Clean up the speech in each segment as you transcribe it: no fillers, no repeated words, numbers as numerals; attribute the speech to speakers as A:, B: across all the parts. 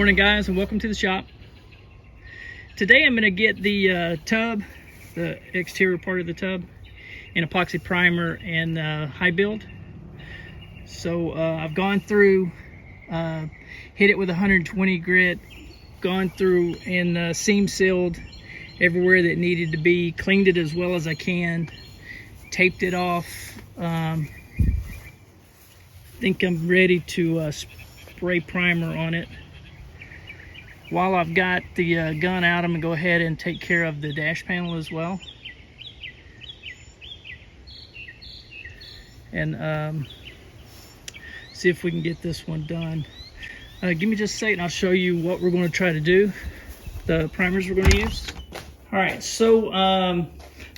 A: morning, guys, and welcome to the shop. Today I'm going to get the tub, the exterior part of the tub, in epoxy primer and high build. So I've gone through, hit it with 120 grit, gone through and seam sealed everywhere that needed to be, cleaned it as well as I can, taped it off. Think I'm ready to spray primer on it. While I've got the gun out, I'm gonna go ahead and take care of the dash panel as well. And see if we can get this one done. Give me just a second, I'll show you what we're gonna try to do, the primers we're gonna use. All right, so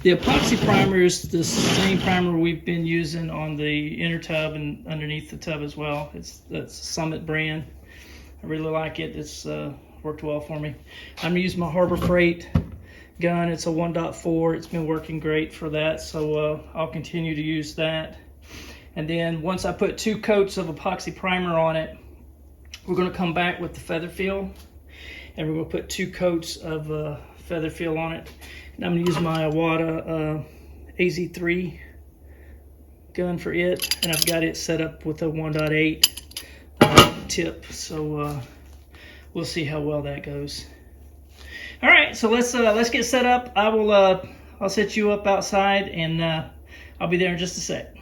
A: the epoxy primer is the same primer we've been using on the inner tub and underneath the tub as well. That's Summit brand. I really like it. It's worked well for me. I'm gonna use my Harbor Freight gun. It's a 1.4. It's been working great for that, so I'll continue to use that. And then once I put 2 coats of epoxy primer on it, we're gonna come back with the feather feel, and we're gonna put 2 coats of feather feel on it. And I'm gonna use my Awada AZ3 gun for it, and I've got it set up with a 1.8 tip, so we'll see how well that goes. All right, so let's get set up. I'll set you up outside, and I'll be there in just a sec.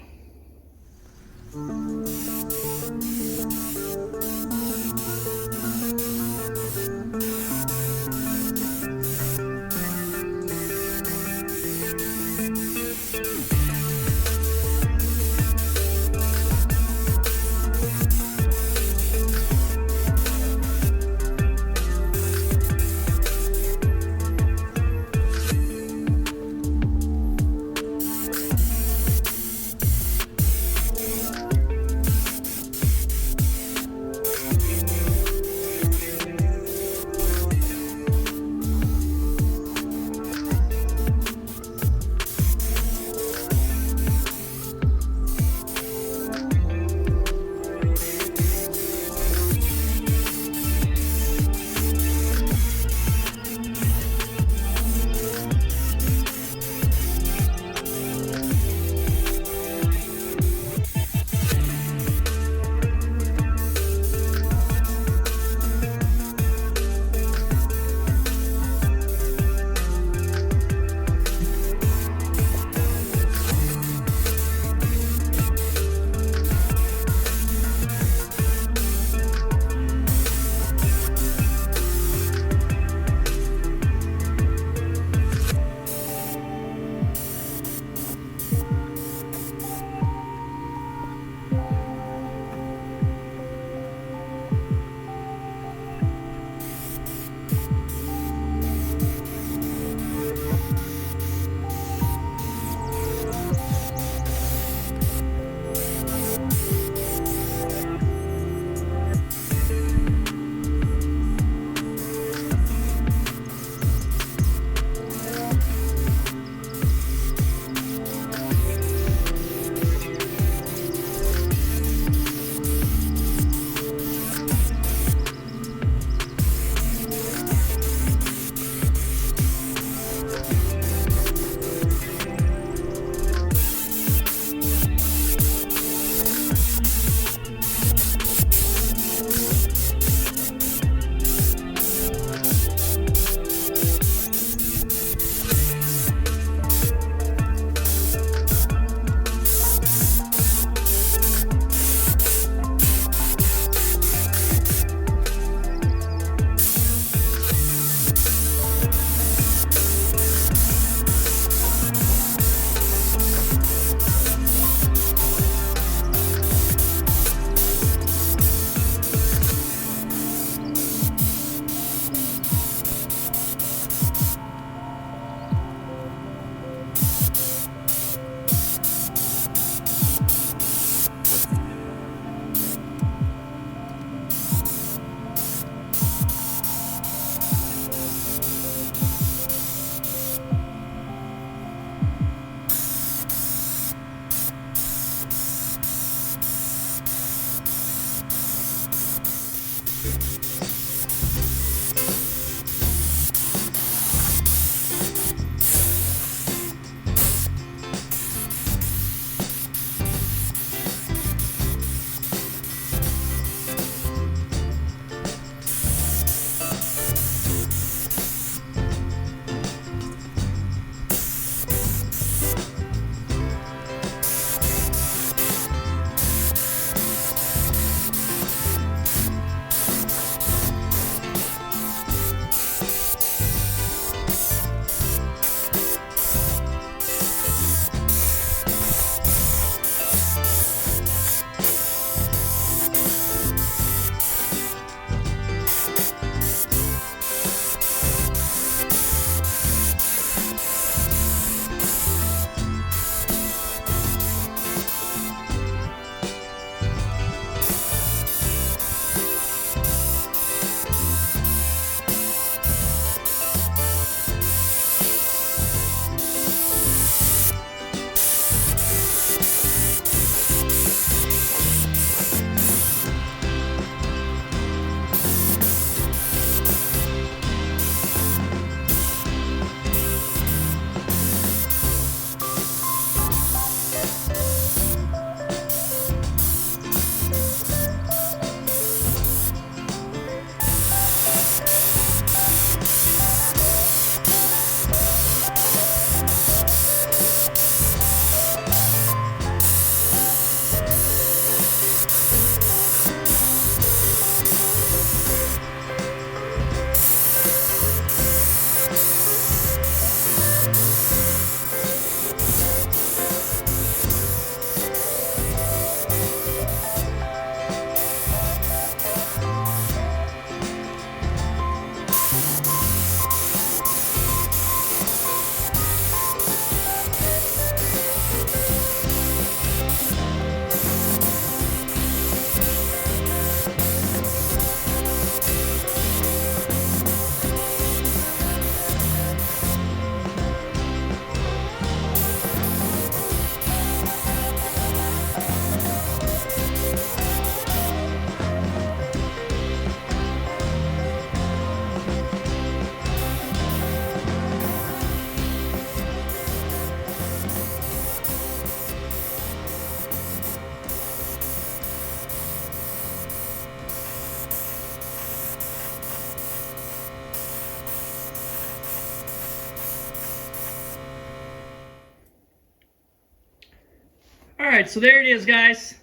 A: right, so there it is, guys.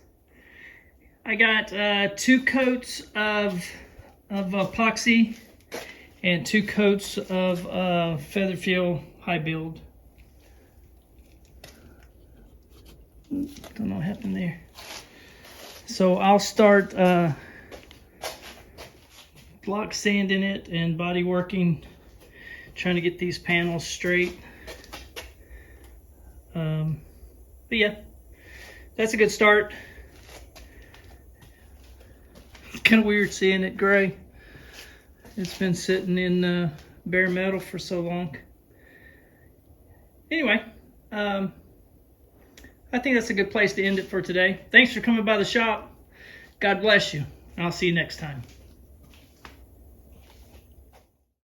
A: I got 2 coats of epoxy and 2 coats of feather fuel high build. Don't know what happened there. So I'll start block sanding it and body working, trying to get these panels straight. But yeah, that's a good start. It's kind of weird seeing it gray. It's been sitting in bare metal for so long. Anyway, I think that's a good place to end it for today. Thanks for coming by the shop. God bless you. I'll see you next time.